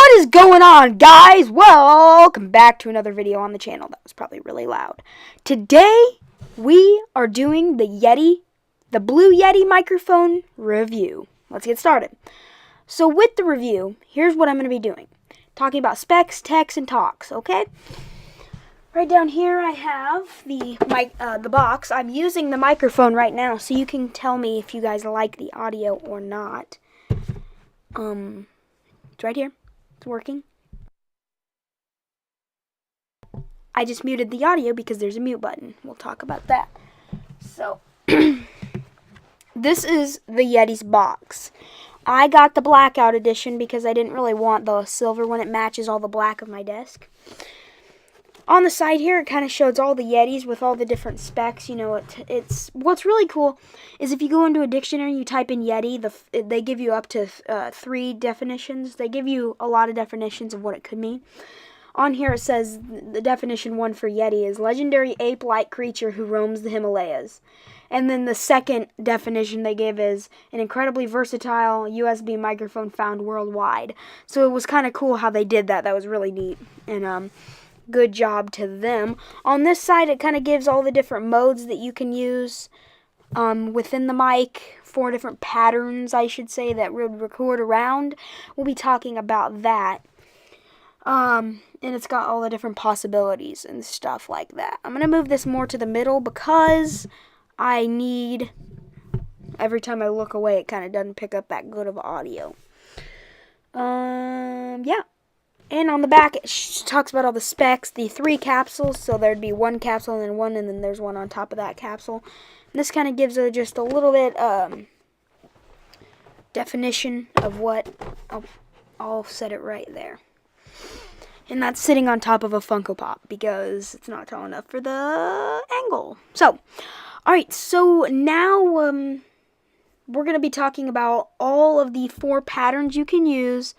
What is going on, guys? Welcome back to another video on the channel. That was probably really loud. Today, we are doing the Yeti, the Blue Yeti microphone review. Let's get started. So with the review, here's what I'm going to be doing. Talking about specs, techs, and talks, okay? Right down here, I have the box. I'm using the microphone right now, so you can tell me if you guys like the audio or not. It's right here. It's working. I just muted the audio because there's a mute button. We'll talk about that. So, this is the Yeti's box. I got the Blackout edition because I didn't really want the silver one. It matches all the black of my desk. On the side here, it kind of shows all the Yetis with all the different specs. You know, it's what's really cool is if you go into a dictionary and you type in Yeti, they give you up to 3 definitions. They give you a lot of definitions of what it could mean. On here it says the definition 1 for Yeti is legendary ape-like creature who roams the Himalayas. And then the second definition they give is an incredibly versatile USB microphone found worldwide. So it was kind of cool how they did that. That was really neat. And good job to them. On this side, it kind of gives all the different modes that you can use within the mic. 4 different patterns, I should say, that would record around. We'll be talking about that. And it's got all the different possibilities and stuff like that. I'm going to move this more to the middle because I need... Every time I look away, it kind of doesn't pick up that good of audio. Yeah. And on the back, it talks about all the specs, the 3 capsules. So there'd be 1 capsule and then there's one on top of that capsule. And this kind of gives just a little bit definition of what. I'll set it right there. And that's sitting on top of a Funko Pop because it's not tall enough for the angle. So, alright, so now we're going to be talking about all of the 4 patterns you can use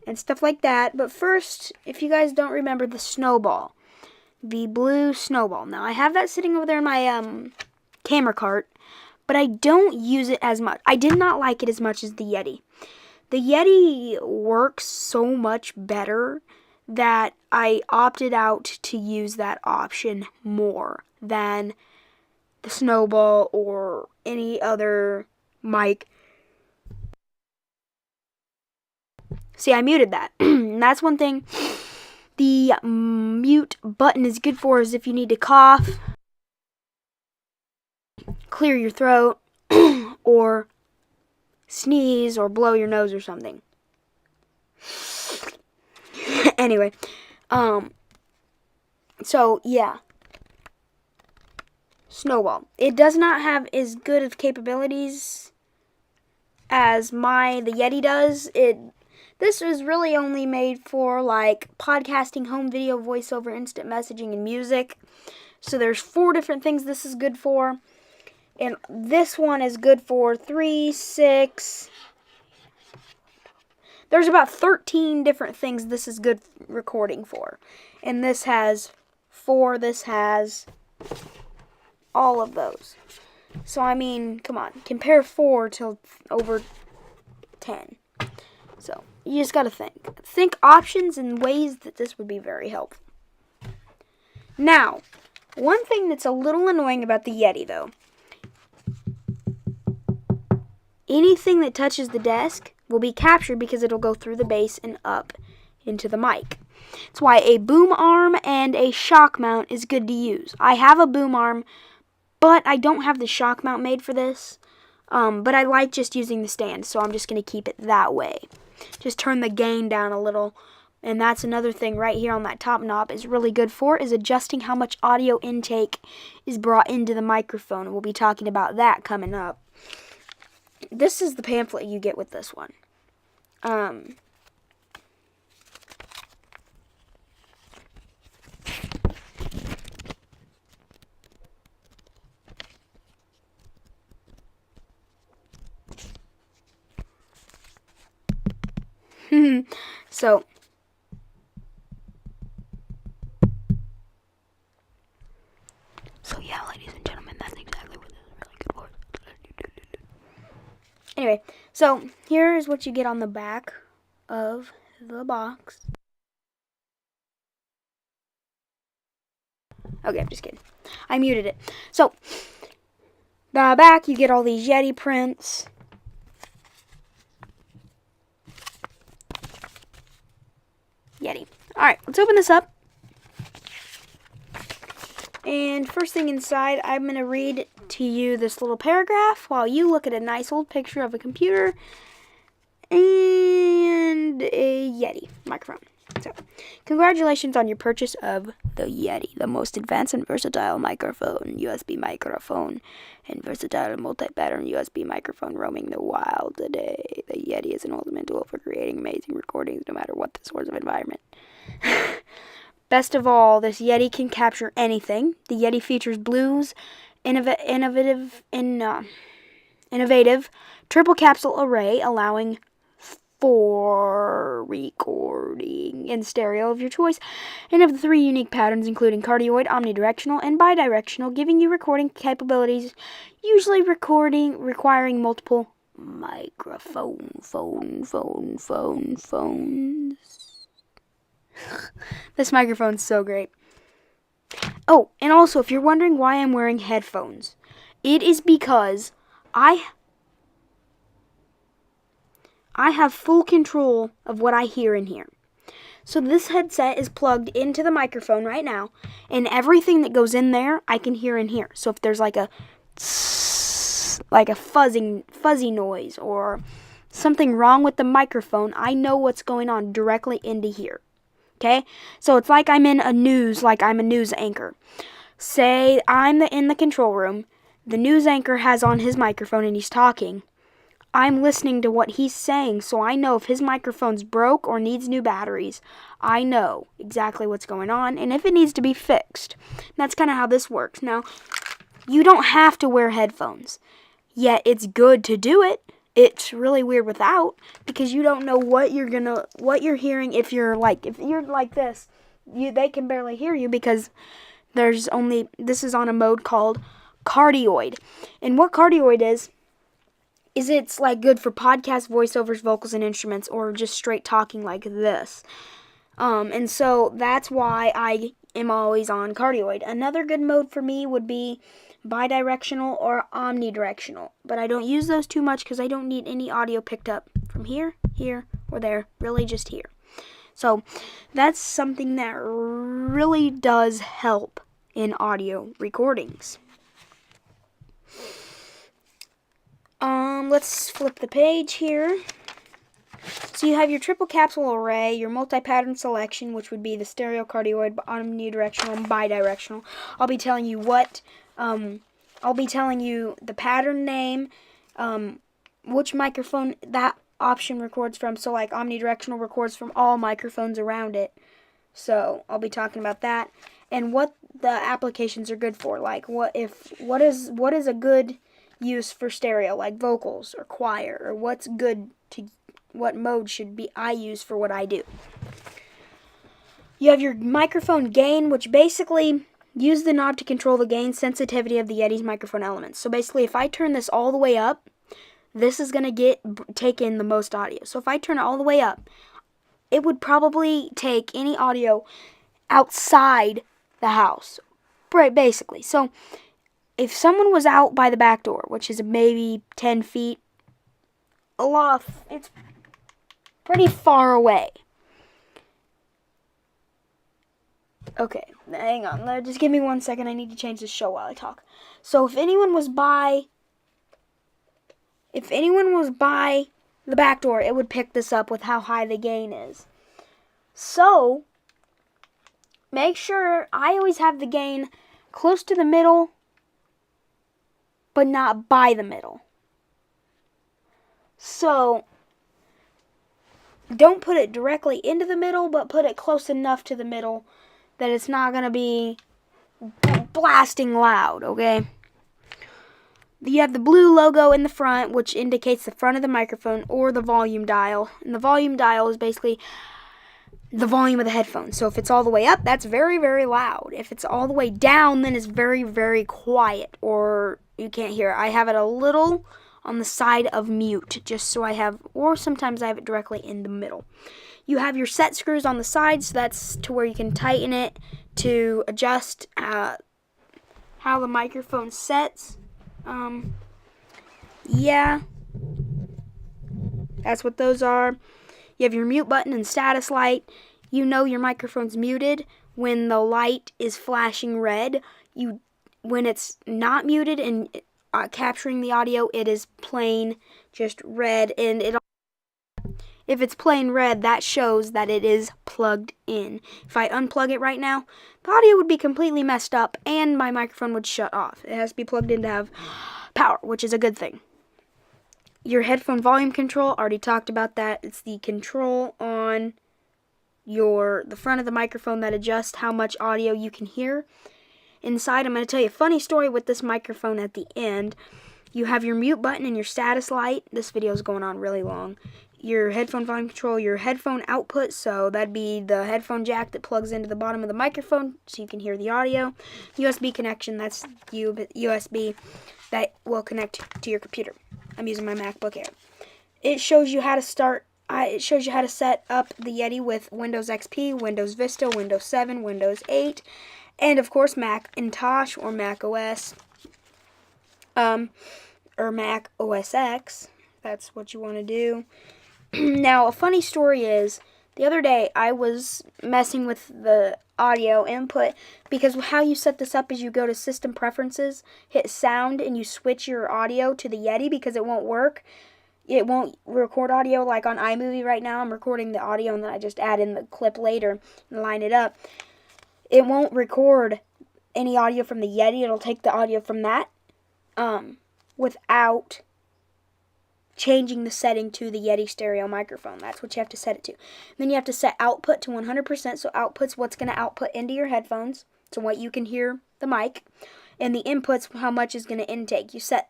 and stuff like that. But first, if you guys don't remember the snowball, the blue snowball. Now, I have that sitting over there in my camera cart, but I don't use it as much. I did not like it as much as the Yeti. The Yeti works so much better that I opted out to use that option more than the snowball or any other mic. See, I muted that. And that's one thing the mute button is good for, is if you need to cough, clear your throat, or sneeze, or blow your nose or something. Anyway, so, yeah. Snowball. It does not have as good of capabilities as the Yeti does. This is really only made for, like, podcasting, home video, voiceover, instant messaging, and music. So there's 4 different things this is good for. And this one is good for 3, 6... There's about 13 different things this is good recording for. And this has 4, this has all of those. So, I mean, come on. Compare 4 to over 10. So, you just gotta think. Think options and ways that this would be very helpful. Now, one thing that's a little annoying about the Yeti, though. Anything that touches the desk will be captured because it'll go through the base and up into the mic. That's why a boom arm and a shock mount is good to use. I have a boom arm, but I don't have the shock mount made for this. But I like just using the stand, so I'm just going to keep it that way. Just turn the gain down a little. And that's another thing right here on that top knob is really good for, is adjusting how much audio intake is brought into the microphone. We'll be talking about that coming up. This is the pamphlet you get with this one. So yeah, ladies and gentlemen, that's exactly what this is really good for. Anyway, so here is what you get on the back of the box. Okay, I'm just kidding. I muted it. So, the back, you get all these Yeti prints. Yeti. Alright, let's open this up. And first thing inside, I'm going to read to you this little paragraph while you look at a nice old picture of a computer and a Yeti microphone. So, congratulations on your purchase of the Yeti, the most advanced and versatile microphone, USB microphone, and versatile multi-pattern USB microphone roaming the wild today. The Yeti is an ultimate tool for creating amazing recordings no matter what the source of environment. Best of all, this Yeti can capture anything. The Yeti features Blue's innovative triple capsule array, allowing for recording in stereo of your choice, and of the 3 unique patterns, including cardioid, omnidirectional, and bidirectional, giving you recording capabilities, usually requiring multiple phones. This microphone's so great. Oh, and also, if you're wondering why I'm wearing headphones, it is because I have full control of what I hear in here. So this headset is plugged into the microphone right now, and everything that goes in there, I can hear in here. So if there's like a fuzzy noise or something wrong with the microphone, I know what's going on directly into here. Okay? So it's like I'm in a news anchor. Say I'm in the control room. The news anchor has on his microphone and he's talking. I'm listening to what he's saying, so I know if his microphone's broke or needs new batteries. I know exactly what's going on and if it needs to be fixed. That's kind of how this works. Now, you don't have to wear headphones, yet it's good to do it. It's really weird without, because you don't know what you're hearing. If you're like this, they can barely hear you because this is on a mode called cardioid. And what cardioid is it's like good for podcast voiceovers, vocals, and instruments, or just straight talking like this. And so that's why I am always on cardioid. Another good mode for me would be bidirectional or omnidirectional, but I don't use those too much because I don't need any audio picked up from here, or there, really just here. So that's something that really does help in audio recordings. Let's flip the page here. So you have your triple capsule array, your multi-pattern selection, which would be the stereo, cardioid, omnidirectional, and bidirectional. I'll be telling you the pattern name, which microphone that option records from. So like omnidirectional records from all microphones around it. So I'll be talking about that and what the applications are good for. Like what is a good use for stereo, like vocals or choir, or what mode should be I use for what I do. You have your microphone gain, which basically use the knob to control the gain sensitivity of the Yeti's microphone elements. So basically, if I turn this all the way up, this is going to take in the most audio. So if I turn it all the way up, it would probably take any audio outside the house, right, basically. So if someone was out by the back door, which is maybe 10 feet, it's pretty far away. Okay, hang on. Just give me 1 second. I need to change the show while I talk. So if anyone was by the back door, it would pick this up with how high the gain is. So make sure I always have the gain close to the middle, but not by the middle. So don't put it directly into the middle, but put it close enough to the middle that it's not going to be blasting loud, okay? You have the blue logo in the front, which indicates the front of the microphone, or the volume dial. And the volume dial is basically the volume of the headphones. So if it's all the way up, that's very, very loud. If it's all the way down, then it's very, very quiet, or you can't hear it. I have it a little on the side of mute, just so or sometimes I have it directly in the middle. You have your set screws on the sides, so that's to where you can tighten it to adjust how the microphone sets. Yeah, that's what those are. You have your mute button and status light. You know your microphone's muted when the light is flashing red. When it's not muted and capturing the audio, it is plain just red, and if it's plain red, that shows that it is plugged in. If I unplug it right now, the audio would be completely messed up and my microphone would shut off. It has to be plugged in to have power, which is a good thing. Your headphone volume control, already talked about that. It's the control on the front of the microphone that adjusts how much audio you can hear. Inside, I'm going to tell you a funny story with this microphone at the end. You have your mute button and your status light. This video is going on really long. Your headphone volume control, your headphone output, so that'd be the headphone jack that plugs into the bottom of the microphone so you can hear the audio. USB connection, that's USB that will connect to your computer. I'm using my MacBook Air. It shows you how to set up the Yeti with Windows XP, Windows Vista, Windows 7, Windows 8, and of course Macintosh or Mac OS, or Mac OS X. That's what you want to do. Now, a funny story is, the other day I was messing with the audio input because how you set this up is you go to System Preferences, hit Sound, and you switch your audio to the Yeti because it won't work. It won't record audio like on iMovie right now. I'm recording the audio and then I just add in the clip later and line it up. It won't record any audio from the Yeti. It'll take the audio from that without changing the setting to the Yeti stereo microphone. That's what you have to set it to. Then you have to set output to 100%, so output's what's going to output into your headphones, so what you can hear the mic, and the input's how much is going to intake. You set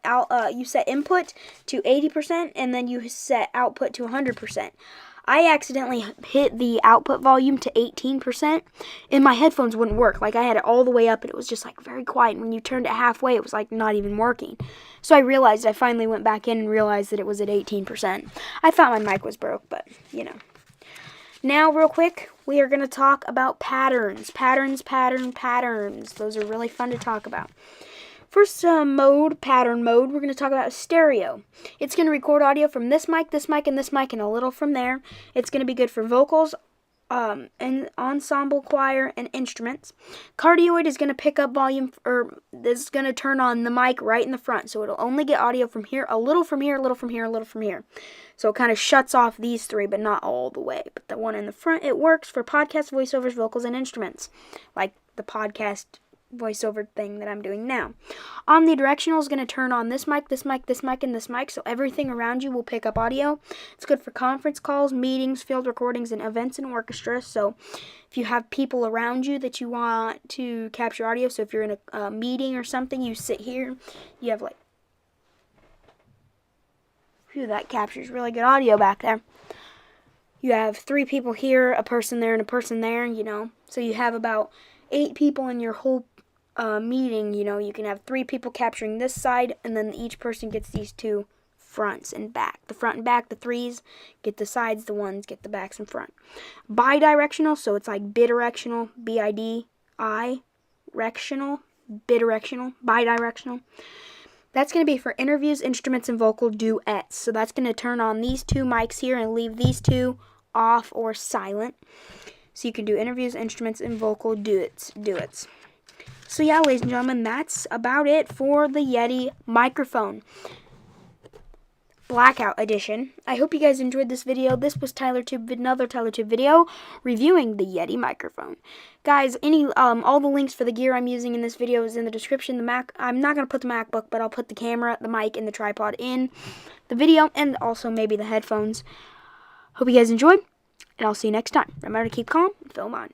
input to 80%, and then you set output to 100%. I accidentally hit the output volume to 18%, and my headphones wouldn't work. Like, I had it all the way up, and it was just, like, very quiet. And when you turned it halfway, it was, like, not even working. So I finally went back in and realized that it was at 18%. I thought my mic was broke, but, you know. Now, real quick, we are going to talk about patterns. Patterns. Those are really fun to talk about. First pattern mode, we're going to talk about stereo. It's going to record audio from this mic, and this mic, and a little from there. It's going to be good for vocals, and ensemble choir, and instruments. Cardioid is going to pick up volume, or is going to turn on the mic right in the front, so it'll only get audio from here, a little from here, a little from here, a little from here. So it kind of shuts off these three, but not all the way. But the one in the front, it works for podcast, voiceovers, vocals, and instruments, like the podcast voiceover thing that I'm doing now. Omnidirectional is going to turn on this mic, and this mic, so everything around you will pick up audio. It's good for conference calls, meetings, field recordings, and events and orchestras. So if you have people around you that you want to capture audio, so if you're in a meeting or something, you sit here, you have like, phew, that captures really good audio back there. You have 3 people here, a person there, and a person there, you know. So you have about 8 people in your whole meeting, you know. You can have 3 people capturing this side, and then each person gets these 2 fronts and back. The front and back, the 3s get the sides, the 1s get the backs and front. Bidirectional, so it's like bidirectional, B-I-D-I-rectional, bidirectional, bidirectional. That's going to be for interviews, instruments, and vocal duets. So that's going to turn on these 2 mics here and leave these 2 off or silent. So you can do interviews, instruments, and vocal duets. So yeah, ladies and gentlemen, that's about it for the Yeti microphone. Blackout edition. I hope you guys enjoyed this video. This was another TylerTube video reviewing the Yeti microphone. Guys, all the links for the gear I'm using in this video is in the description. I'm not going to put the MacBook, but I'll put the camera, the mic, and the tripod in the video, and also maybe the headphones. Hope you guys enjoyed, and I'll see you next time. Remember to keep calm and film on.